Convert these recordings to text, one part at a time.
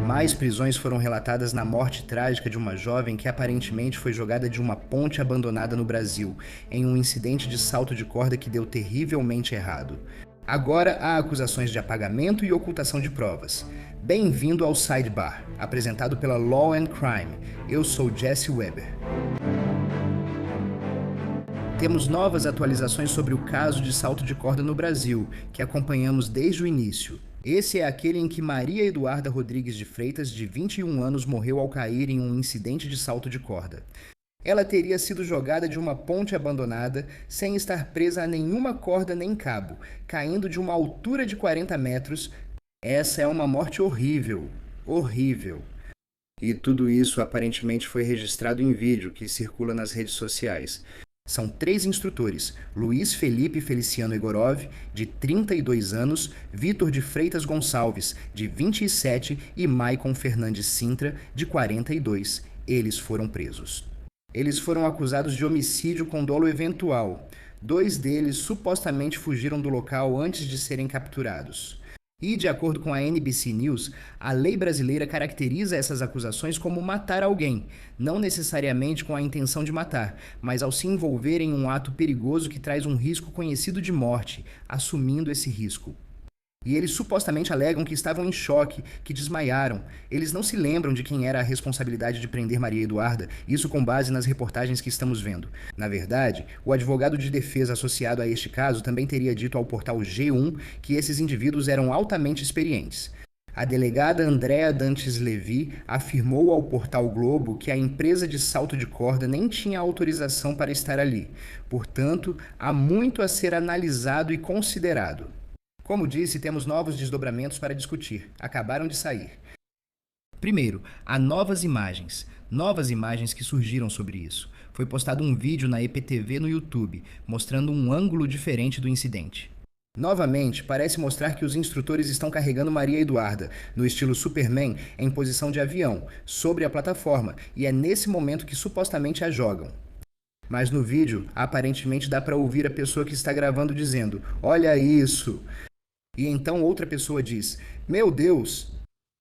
Mais prisões foram relatadas na morte trágica de uma jovem que aparentemente foi jogada de uma ponte abandonada no Brasil, em um incidente de salto de corda que deu terrivelmente errado. Agora há acusações de apagamento e ocultação de provas. Bem-vindo ao Sidebar, apresentado pela Law and Crime. Eu sou Jesse Weber. Temos novas atualizações sobre o caso de salto de corda no Brasil, que acompanhamos desde o início. Esse é aquele em que Maria Eduarda Rodrigues de Freitas, de 21 anos, morreu ao cair em um incidente de salto de corda. Ela teria sido jogada de uma ponte abandonada, sem estar presa a nenhuma corda nem cabo, caindo de uma altura de 40 metros. Essa é uma morte horrível, horrível. E tudo isso aparentemente foi registrado em vídeo que circula nas redes sociais. São 3 instrutores, Luiz Felipe Feliciano Egorov, de 32 anos, Vitor de Freitas Gonçalves, de 27 e Maicon Fernandes Sintra, de 42. Eles foram presos. Eles foram acusados de homicídio com dolo eventual. 2 deles supostamente fugiram do local antes de serem capturados. E, de acordo com a NBC News, a lei brasileira caracteriza essas acusações como matar alguém, não necessariamente com a intenção de matar, mas ao se envolver em um ato perigoso que traz um risco conhecido de morte, assumindo esse risco. E eles supostamente alegam que estavam em choque, que desmaiaram. Eles não se lembram de quem era a responsabilidade de prender Maria Eduarda, isso com base nas reportagens que estamos vendo. Na verdade, o advogado de defesa associado a este caso também teria dito ao portal G1 que esses indivíduos eram altamente experientes. A delegada Andréa Dantes Levi afirmou ao portal Globo que a empresa de salto de corda nem tinha autorização para estar ali. Portanto, há muito a ser analisado e considerado. Como disse, temos novos desdobramentos para discutir. Acabaram de sair. Primeiro, há novas imagens que surgiram sobre isso. Foi postado um vídeo na EPTV no YouTube, mostrando um ângulo diferente do incidente. Novamente, parece mostrar que os instrutores estão carregando Maria Eduarda, no estilo Superman, em posição de avião, sobre a plataforma, e é nesse momento que supostamente a jogam. Mas no vídeo, aparentemente dá para ouvir a pessoa que está gravando dizendo: "Olha isso!" E então outra pessoa diz: "Meu Deus!"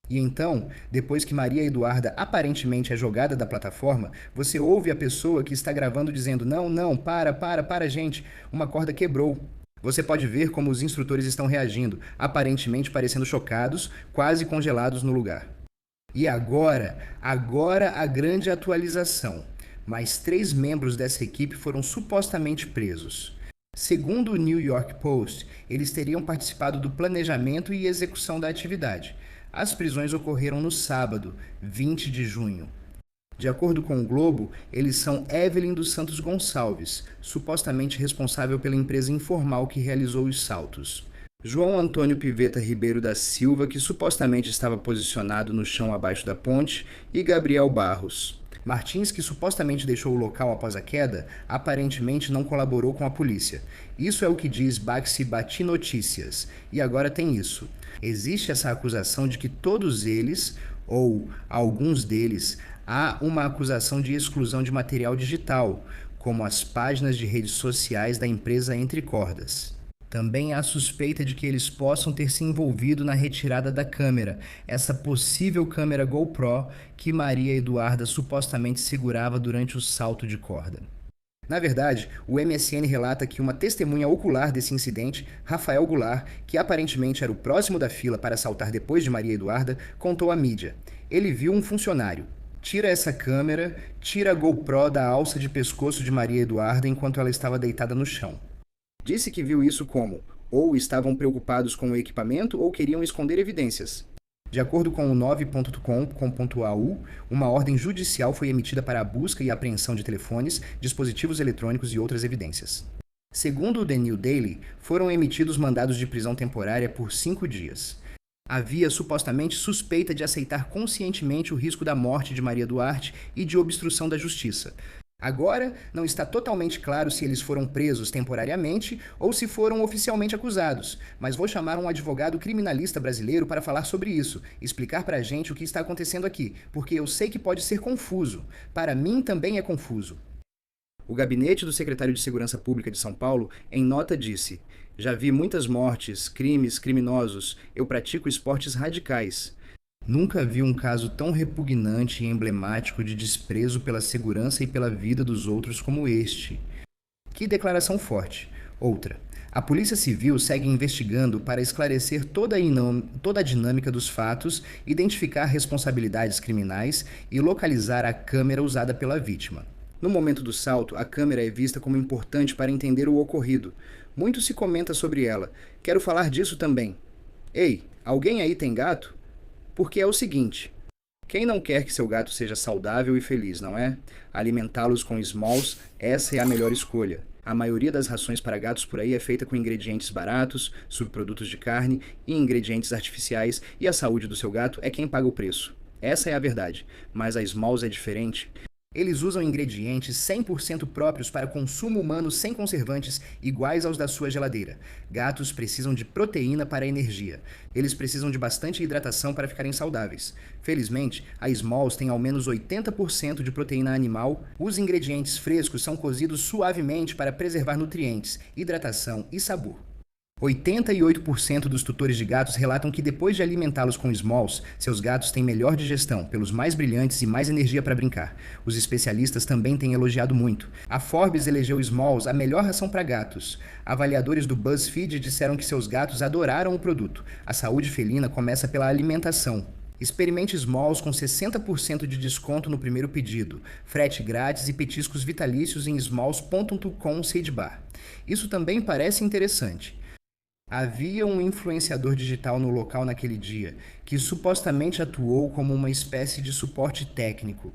E então, depois que Maria Eduarda aparentemente é jogada da plataforma, você ouve a pessoa que está gravando dizendo: Não, para, gente, uma corda quebrou." Você pode ver como os instrutores estão reagindo, aparentemente parecendo chocados, quase congelados no lugar. E agora a grande atualização. Mais 3 membros dessa equipe foram supostamente presos. Segundo o New York Post, eles teriam participado do planejamento e execução da atividade. As prisões ocorreram no sábado, 20 de junho. De acordo com o Globo, eles são Evelyn dos Santos Gonçalves, supostamente responsável pela empresa informal que realizou os saltos. João Antônio Piveta Ribeiro da Silva, que supostamente estava posicionado no chão abaixo da ponte, e Gabriel Barros. Martins, que supostamente deixou o local após a queda, aparentemente não colaborou com a polícia. Isso é o que diz Baxi Bati Notícias. E agora tem isso. Existe essa acusação de que todos eles, ou alguns deles, há uma acusação de exclusão de material digital, como as páginas de redes sociais da empresa Entre Cordas. Também há suspeita de que eles possam ter se envolvido na retirada da câmera, essa possível câmera GoPro que Maria Eduarda supostamente segurava durante o salto de corda. Na verdade, o MSN relata que uma testemunha ocular desse incidente, Rafael Goulart, que aparentemente era o próximo da fila para saltar depois de Maria Eduarda, contou à mídia. Ele viu um funcionário. Tira essa câmera, tira a GoPro da alça de pescoço de Maria Eduarda enquanto ela estava deitada no chão. Disse que viu isso como: ou estavam preocupados com o equipamento ou queriam esconder evidências. De acordo com o 9.com.au, uma ordem judicial foi emitida para a busca e apreensão de telefones, dispositivos eletrônicos e outras evidências. Segundo o The New Daily, foram emitidos mandados de prisão temporária por 5 dias. Havia supostamente suspeita de aceitar conscientemente o risco da morte de Maria Duarte e de obstrução da justiça. Agora, não está totalmente claro se eles foram presos temporariamente ou se foram oficialmente acusados, mas vou chamar um advogado criminalista brasileiro para falar sobre isso, explicar pra gente o que está acontecendo aqui, porque eu sei que pode ser confuso. Para mim também é confuso. O gabinete do secretário de Segurança Pública de São Paulo, em nota, disse: "Já vi muitas mortes, crimes, criminosos. Eu pratico esportes radicais." Nunca vi um caso tão repugnante e emblemático de desprezo pela segurança e pela vida dos outros como este. Que declaração forte. Outra. A Polícia Civil segue investigando para esclarecer toda a dinâmica dos fatos, identificar responsabilidades criminais e localizar a câmera usada pela vítima. No momento do salto, a câmera é vista como importante para entender o ocorrido. Muito se comenta sobre ela. Quero falar disso também. Ei, alguém aí tem gato? Porque é o seguinte: quem não quer que seu gato seja saudável e feliz, não é? Alimentá-los com Smalls, essa é a melhor escolha. A maioria das rações para gatos por aí é feita com ingredientes baratos, subprodutos de carne e ingredientes artificiais, e a saúde do seu gato é quem paga o preço. Essa é a verdade, mas a Smalls é diferente. Eles usam ingredientes 100% próprios para consumo humano sem conservantes, iguais aos da sua geladeira. Gatos precisam de proteína para energia. Eles precisam de bastante hidratação para ficarem saudáveis. Felizmente, a Smalls tem ao menos 80% de proteína animal. Os ingredientes frescos são cozidos suavemente para preservar nutrientes, hidratação e sabor. 88% dos tutores de gatos relatam que depois de alimentá-los com Smalls, seus gatos têm melhor digestão, pelos mais brilhantes e mais energia para brincar. Os especialistas também têm elogiado muito. A Forbes elegeu Smalls a melhor ração para gatos. Avaliadores do BuzzFeed disseram que seus gatos adoraram o produto. A saúde felina começa pela alimentação. Experimente Smalls com 60% de desconto no primeiro pedido, frete grátis e petiscos vitalícios em smalls.com/bar. Isso também parece interessante. Havia um influenciador digital no local naquele dia, que supostamente atuou como uma espécie de suporte técnico.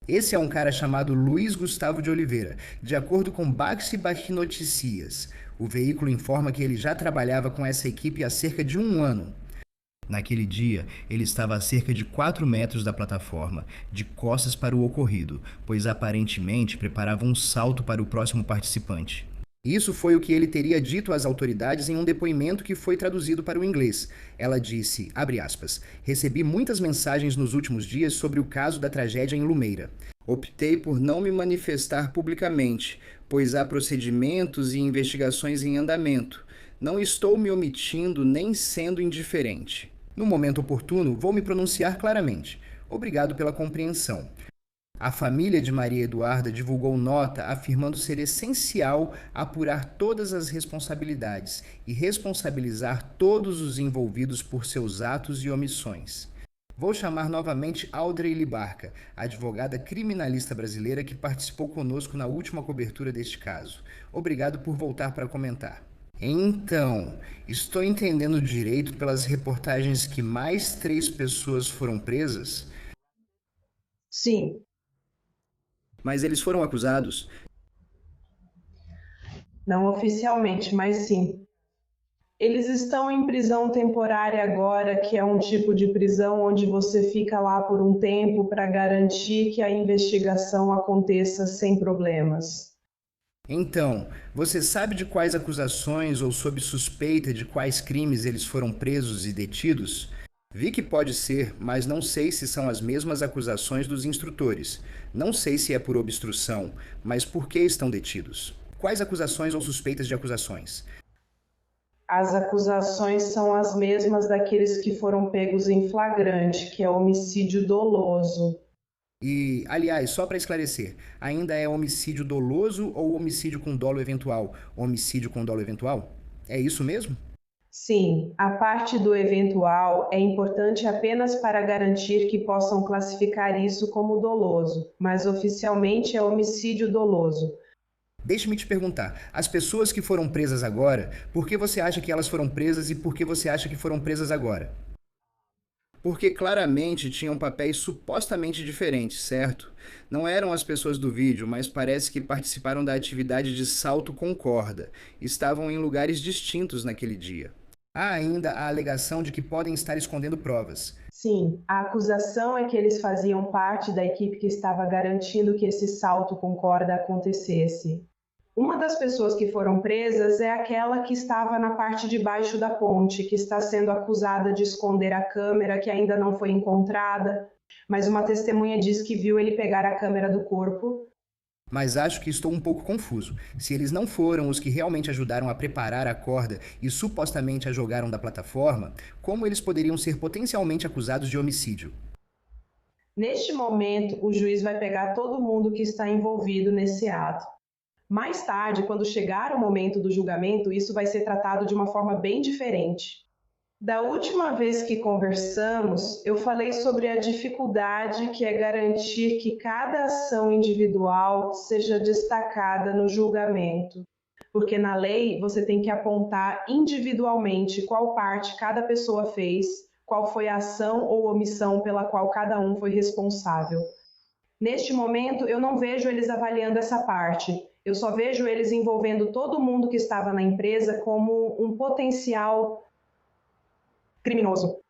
Esse é um cara chamado Luiz Gustavo de Oliveira, de acordo com Baxi Noticias. O veículo informa que ele já trabalhava com essa equipe há cerca de 1 ano. Naquele dia, ele estava a cerca de 4 metros da plataforma, de costas para o ocorrido, pois aparentemente preparava um salto para o próximo participante. Isso foi o que ele teria dito às autoridades em um depoimento que foi traduzido para o inglês. Ela disse, abre aspas, recebi muitas mensagens nos últimos dias sobre o caso da tragédia em Lumeira. Optei por não me manifestar publicamente, pois há procedimentos e investigações em andamento. Não estou me omitindo nem sendo indiferente. No momento oportuno, vou me pronunciar claramente. Obrigado pela compreensão. A família de Maria Eduarda divulgou nota afirmando ser essencial apurar todas as responsabilidades e responsabilizar todos os envolvidos por seus atos e omissões. Vou chamar novamente Audrey Libarca, advogada criminalista brasileira que participou conosco na última cobertura deste caso. Obrigado por voltar para comentar. Então, estou entendendo direito pelas reportagens que mais 3 pessoas foram presas? Sim. Mas eles foram acusados? Não oficialmente, mas sim. Eles estão em prisão temporária agora, que é um tipo de prisão onde você fica lá por um tempo para garantir que a investigação aconteça sem problemas. Então, você sabe de quais acusações ou sob suspeita de quais crimes eles foram presos e detidos? Vi que pode ser, mas não sei se são as mesmas acusações dos instrutores. Não sei se é por obstrução, mas por que estão detidos? Quais acusações ou suspeitas de acusações? As acusações são as mesmas daqueles que foram pegos em flagrante, que é homicídio doloso. E, aliás, só para esclarecer, ainda é homicídio doloso ou homicídio com dolo eventual? Homicídio com dolo eventual? É isso mesmo? Sim, a parte do eventual é importante apenas para garantir que possam classificar isso como doloso, mas oficialmente é homicídio doloso. Deixe-me te perguntar, as pessoas que foram presas agora, por que você acha que elas foram presas e por que você acha que foram presas agora? Porque claramente tinham papéis supostamente diferentes, certo? Não eram as pessoas do vídeo, mas parece que participaram da atividade de salto com corda. Estavam em lugares distintos naquele dia. Há ainda a alegação de que podem estar escondendo provas. Sim, a acusação é que eles faziam parte da equipe que estava garantindo que esse salto com corda acontecesse. Uma das pessoas que foram presas é aquela que estava na parte de baixo da ponte, que está sendo acusada de esconder a câmera, que ainda não foi encontrada, mas uma testemunha diz que viu ele pegar a câmera do corpo. Mas acho que estou um pouco confuso. Se eles não foram os que realmente ajudaram a preparar a corda e supostamente a jogaram da plataforma, como eles poderiam ser potencialmente acusados de homicídio? Neste momento, o juiz vai pegar todo mundo que está envolvido nesse ato. Mais tarde, quando chegar o momento do julgamento, isso vai ser tratado de uma forma bem diferente. Da última vez que conversamos, eu falei sobre a dificuldade que é garantir que cada ação individual seja destacada no julgamento. Porque na lei você tem que apontar individualmente qual parte cada pessoa fez, qual foi a ação ou omissão pela qual cada um foi responsável. Neste momento, eu não vejo eles avaliando essa parte. Eu só vejo eles envolvendo todo mundo que estava na empresa como um potencial criminoso.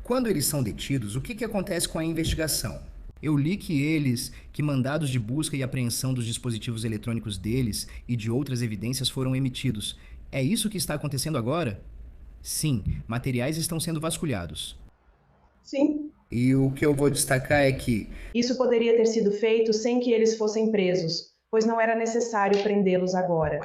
Quando eles são detidos, o que acontece com a investigação? Eu li que mandados de busca e apreensão dos dispositivos eletrônicos deles e de outras evidências foram emitidos. É isso que está acontecendo agora? Sim, materiais estão sendo vasculhados. Sim. E o que eu vou destacar é que isso poderia ter sido feito sem que eles fossem presos, pois não era necessário prendê-los agora.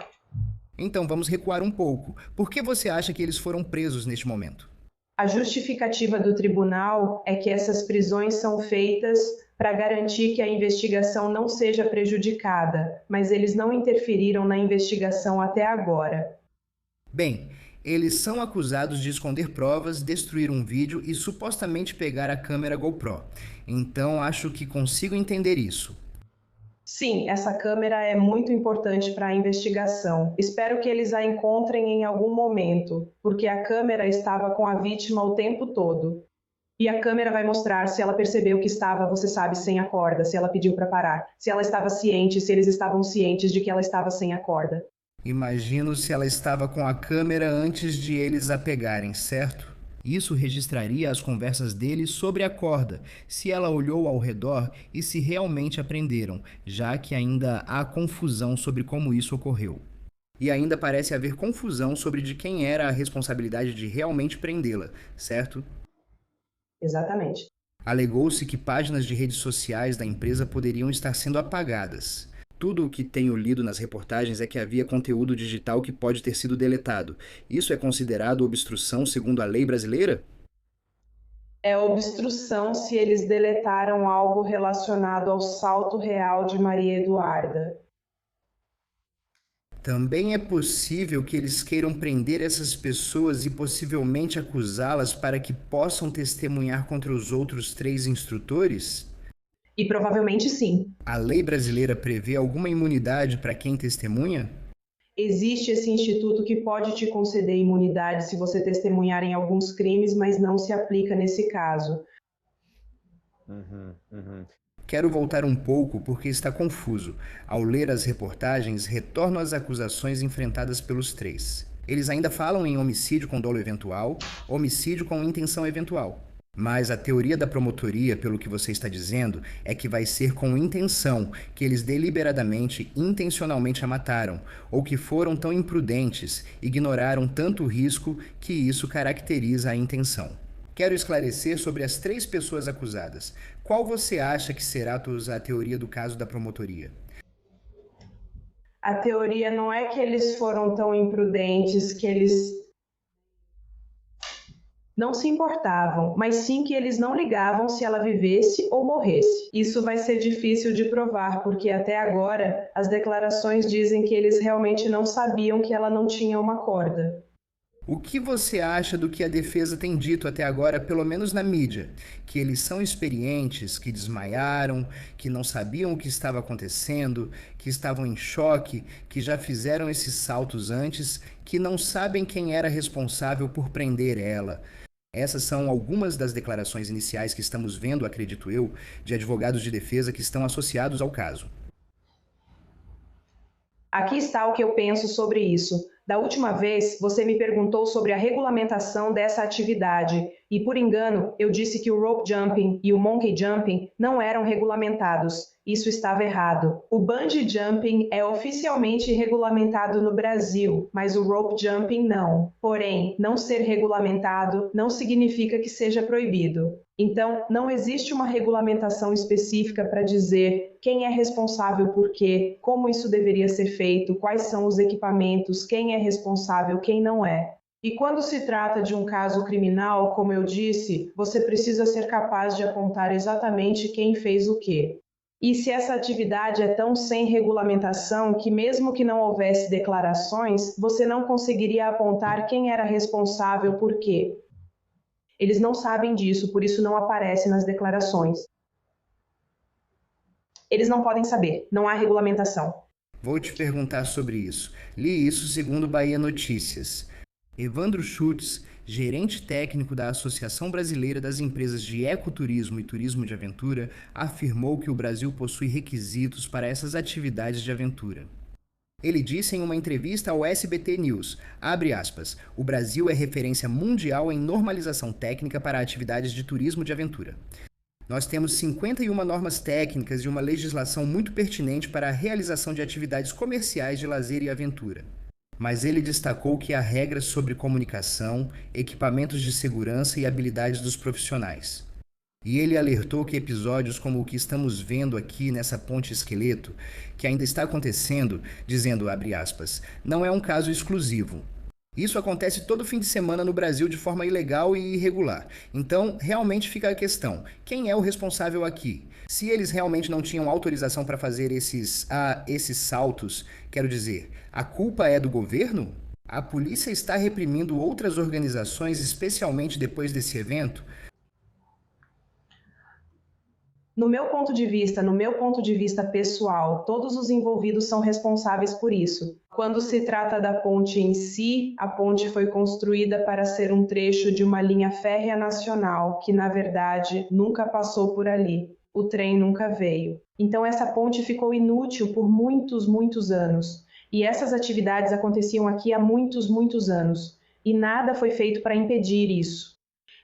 Então vamos recuar um pouco. Por que você acha que eles foram presos neste momento? A justificativa do tribunal é que essas prisões são feitas para garantir que a investigação não seja prejudicada, mas eles não interferiram na investigação até agora. Bem, eles são acusados de esconder provas, destruir um vídeo e supostamente pegar a câmera GoPro. Então acho que consigo entender isso. Sim, essa câmera é muito importante para a investigação. Espero que eles a encontrem em algum momento, porque a câmera estava com a vítima o tempo todo. E a câmera vai mostrar se ela percebeu que estava, você sabe, sem a corda, se ela pediu para parar, se ela estava ciente, se eles estavam cientes de que ela estava sem a corda. Imagino se ela estava com a câmera antes de eles a pegarem, certo? Isso registraria as conversas deles sobre a corda, se ela olhou ao redor e se realmente a prenderam, já que ainda há confusão sobre como isso ocorreu. E ainda parece haver confusão sobre de quem era a responsabilidade de realmente prendê-la, certo? Exatamente. Alegou-se que páginas de redes sociais da empresa poderiam estar sendo apagadas. Tudo o que tenho lido nas reportagens é que havia conteúdo digital que pode ter sido deletado. Isso é considerado obstrução segundo a lei brasileira? É obstrução se eles deletaram algo relacionado ao salto real de Maria Eduarda. Também é possível que eles queiram prender essas pessoas e possivelmente acusá-las para que possam testemunhar contra os outros 3 instrutores? E provavelmente sim. A lei brasileira prevê alguma imunidade para quem testemunha? Existe esse instituto que pode te conceder imunidade se você testemunhar em alguns crimes, mas não se aplica nesse caso. Quero voltar um pouco porque está confuso. Ao ler as reportagens, retorno às acusações enfrentadas pelos 3. Eles ainda falam em homicídio com dolo eventual, homicídio com intenção eventual. Mas a teoria da promotoria, pelo que você está dizendo, é que vai ser com intenção, que eles deliberadamente, intencionalmente a mataram, ou que foram tão imprudentes, ignoraram tanto risco que isso caracteriza a intenção. Quero esclarecer sobre as 3 pessoas acusadas. Qual você acha que será a teoria do caso da promotoria? A teoria não é que eles foram tão imprudentes, que eles não se importavam, mas sim que eles não ligavam se ela vivesse ou morresse. Isso vai ser difícil de provar, porque até agora as declarações dizem que eles realmente não sabiam que ela não tinha uma corda. O que você acha do que a defesa tem dito até agora, pelo menos na mídia? Que eles são experientes, que desmaiaram, que não sabiam o que estava acontecendo, que estavam em choque, que já fizeram esses saltos antes, que não sabem quem era responsável por prender ela. Essas são algumas das declarações iniciais que estamos vendo, acredito eu, de advogados de defesa que estão associados ao caso. Aqui está o que eu penso sobre isso. Da última vez, você me perguntou sobre a regulamentação dessa atividade e, por engano, eu disse que o rope jumping e o monkey jumping não eram regulamentados. Isso estava errado. O bungee jumping é oficialmente regulamentado no Brasil, mas o rope jumping não. Porém, não ser regulamentado não significa que seja proibido. Então, não existe uma regulamentação específica para dizer quem é responsável por quê, como isso deveria ser feito, quais são os equipamentos, quem é responsável, quem não é. E quando se trata de um caso criminal, como eu disse, você precisa ser capaz de apontar exatamente quem fez o quê. E se essa atividade é tão sem regulamentação que mesmo que não houvesse declarações, você não conseguiria apontar quem era responsável por quê. Eles não sabem disso, por isso não aparece nas declarações. Eles não podem saber, não há regulamentação. Vou te perguntar sobre isso. Li isso segundo Bahia Notícias. Evandro Schutz, gerente técnico da Associação Brasileira das Empresas de Ecoturismo e Turismo de Aventura, afirmou que o Brasil possui requisitos para essas atividades de aventura. Ele disse em uma entrevista ao SBT News, abre aspas, o Brasil é referência mundial em normalização técnica para atividades de turismo de aventura. Nós temos 51 normas técnicas e uma legislação muito pertinente para a realização de atividades comerciais de lazer e aventura. Mas ele destacou que há regras sobre comunicação, equipamentos de segurança e habilidades dos profissionais. E ele alertou que episódios como o que estamos vendo aqui nessa ponte esqueleto, que ainda está acontecendo, dizendo, abre aspas, não é um caso exclusivo. Isso acontece todo fim de semana no Brasil de forma ilegal e irregular. Então, realmente fica a questão, quem é o responsável aqui? Se eles realmente não tinham autorização para fazer esses saltos, quero dizer, a culpa é do governo? A polícia está reprimindo outras organizações, especialmente depois desse evento? No meu ponto de vista pessoal, todos os envolvidos são responsáveis por isso. Quando se trata da ponte em si, a ponte foi construída para ser um trecho de uma linha férrea nacional, que na verdade nunca passou por ali. O trem nunca veio. Então essa ponte ficou inútil por muitos anos. E essas atividades aconteciam aqui há muitos anos. E nada foi feito para impedir isso.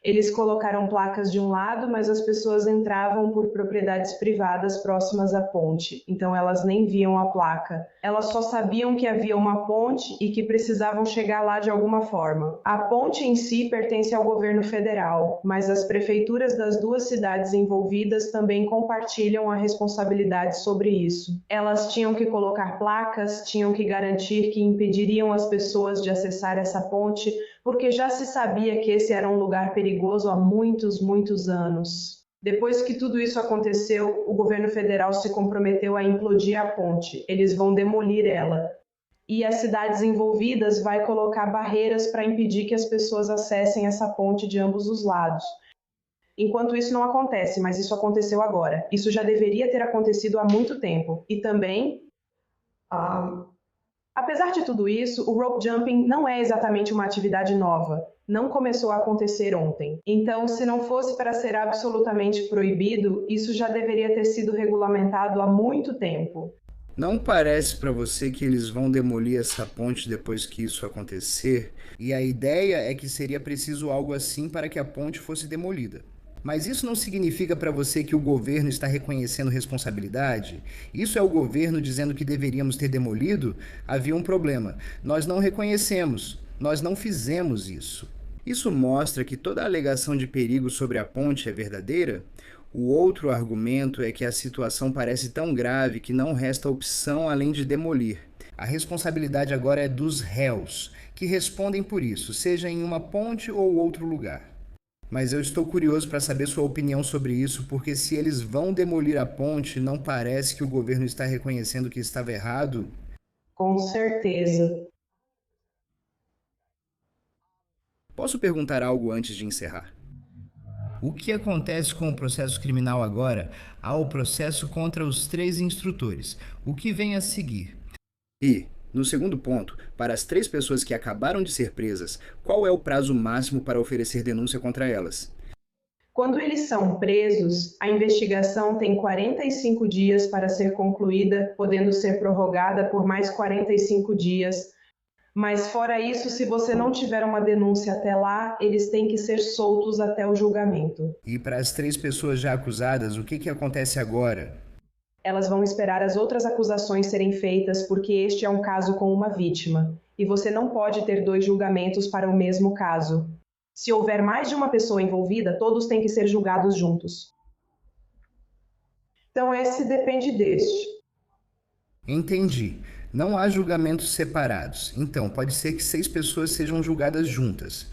Eles colocaram placas de um lado, mas as pessoas entravam por propriedades privadas próximas à ponte, então elas nem viam a placa. Elas só sabiam que havia uma ponte e que precisavam chegar lá de alguma forma. A ponte em si pertence ao governo federal, mas as prefeituras das duas cidades envolvidas também compartilham a responsabilidade sobre isso. Elas tinham que colocar placas, tinham que garantir que impediriam as pessoas de acessar essa ponte, porque já se sabia que esse era um lugar perigoso há muitos anos. Depois que tudo isso aconteceu, o governo federal se comprometeu a implodir a ponte. Eles vão demolir ela. E as cidades envolvidas vai colocar barreiras para impedir que as pessoas acessem essa ponte de ambos os lados. Enquanto isso não acontece, mas isso aconteceu agora. Isso já deveria ter acontecido há muito tempo. E também... Apesar de tudo isso, o rope jumping não é exatamente uma atividade nova. Não começou a acontecer ontem. Então, se não fosse para ser absolutamente proibido, isso já deveria ter sido regulamentado há muito tempo. Não parece para você que eles vão demolir essa ponte depois que isso acontecer? E a ideia é que seria preciso algo assim para que a ponte fosse demolida. Mas isso não significa para você que o governo está reconhecendo responsabilidade? Isso é o governo dizendo que deveríamos ter demolido? Havia um problema. Nós não reconhecemos. Nós não fizemos isso. Isso mostra que toda a alegação de perigo sobre a ponte é verdadeira? O outro argumento é que a situação parece tão grave que não resta opção além de demolir. A responsabilidade agora é dos réus, que respondem por isso, seja em uma ponte ou outro lugar. Mas eu estou curioso para saber sua opinião sobre isso, porque se eles vão demolir a ponte, não parece que o governo está reconhecendo que estava errado? Com certeza. Posso perguntar algo antes de encerrar? O que acontece com o processo criminal agora? Há o processo contra os 3 instrutores. O que vem a seguir? E, no segundo ponto, para as 3 pessoas que acabaram de ser presas, qual é o prazo máximo para oferecer denúncia contra elas? Quando eles são presos, a investigação tem 45 dias para ser concluída, podendo ser prorrogada por mais 45 dias. Mas fora isso, se você não tiver uma denúncia até lá, eles têm que ser soltos até o julgamento. E para as 3 pessoas já acusadas, o que acontece agora? Elas vão esperar as outras acusações serem feitas porque este é um caso com uma vítima, e você não pode ter 2 julgamentos para o mesmo caso. Se houver mais de uma pessoa envolvida, todos têm que ser julgados juntos. Então esse depende deste. Entendi. Não há julgamentos separados. Então, pode ser que 6 pessoas sejam julgadas juntas.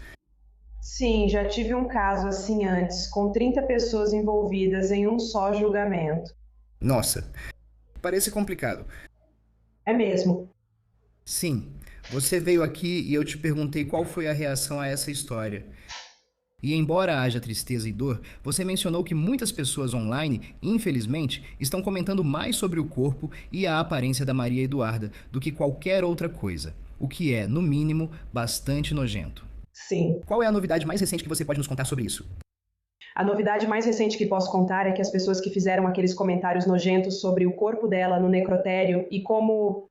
Sim, já tive um caso assim antes, com 30 pessoas envolvidas em um só julgamento. Nossa, parece complicado. É mesmo. Sim, você veio aqui e eu te perguntei qual foi a reação a essa história. E embora haja tristeza e dor, você mencionou que muitas pessoas online, infelizmente, estão comentando mais sobre o corpo e a aparência da Maria Eduarda do que qualquer outra coisa, o que é, no mínimo, bastante nojento. Sim. Qual é a novidade mais recente que você pode nos contar sobre isso? A novidade mais recente que posso contar é que as pessoas que fizeram aqueles comentários nojentos sobre o corpo dela no necrotério e como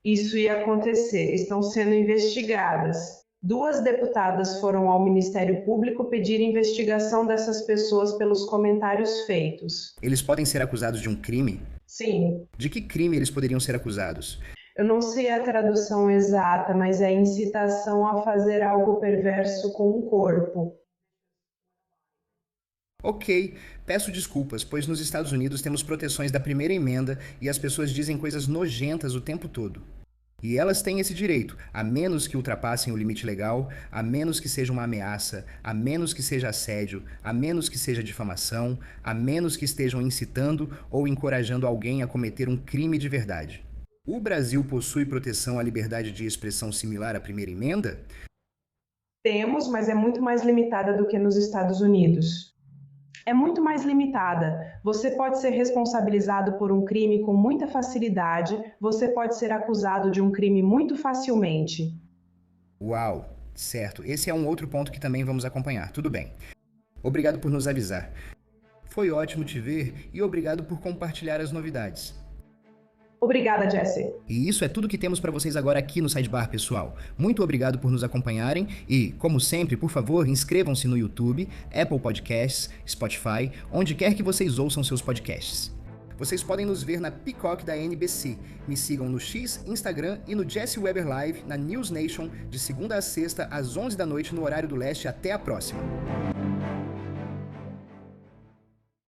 isso ia acontecer estão sendo investigadas. 2 deputadas foram ao Ministério Público pedir investigação dessas pessoas pelos comentários feitos. Eles podem ser acusados de um crime? Sim. De que crime eles poderiam ser acusados? Eu não sei a tradução exata, mas é incitação a fazer algo perverso com o corpo. Ok, peço desculpas, pois nos Estados Unidos temos proteções da primeira emenda e as pessoas dizem coisas nojentas o tempo todo. E elas têm esse direito, a menos que ultrapassem o limite legal, a menos que seja uma ameaça, a menos que seja assédio, a menos que seja difamação, a menos que estejam incitando ou encorajando alguém a cometer um crime de verdade. O Brasil possui proteção à liberdade de expressão similar à primeira emenda? Temos, mas é muito mais limitada do que nos Estados Unidos. É muito mais limitada. Você pode ser responsabilizado por um crime com muita facilidade, você pode ser acusado de um crime muito facilmente. Uau, certo. Esse é um outro ponto que também vamos acompanhar. Tudo bem. Obrigado por nos avisar. Foi ótimo te ver e obrigado por compartilhar as novidades. Obrigada, Jesse. E isso é tudo que temos para vocês agora aqui no Sidebar, pessoal. Muito obrigado por nos acompanharem e, como sempre, por favor, inscrevam-se no YouTube, Apple Podcasts, Spotify, onde quer que vocês ouçam seus podcasts. Vocês podem nos ver na Peacock da NBC. Me sigam no X, Instagram e no Jesse Weber Live na News Nation, de segunda a sexta, às 11 da noite no horário do leste. Até a próxima!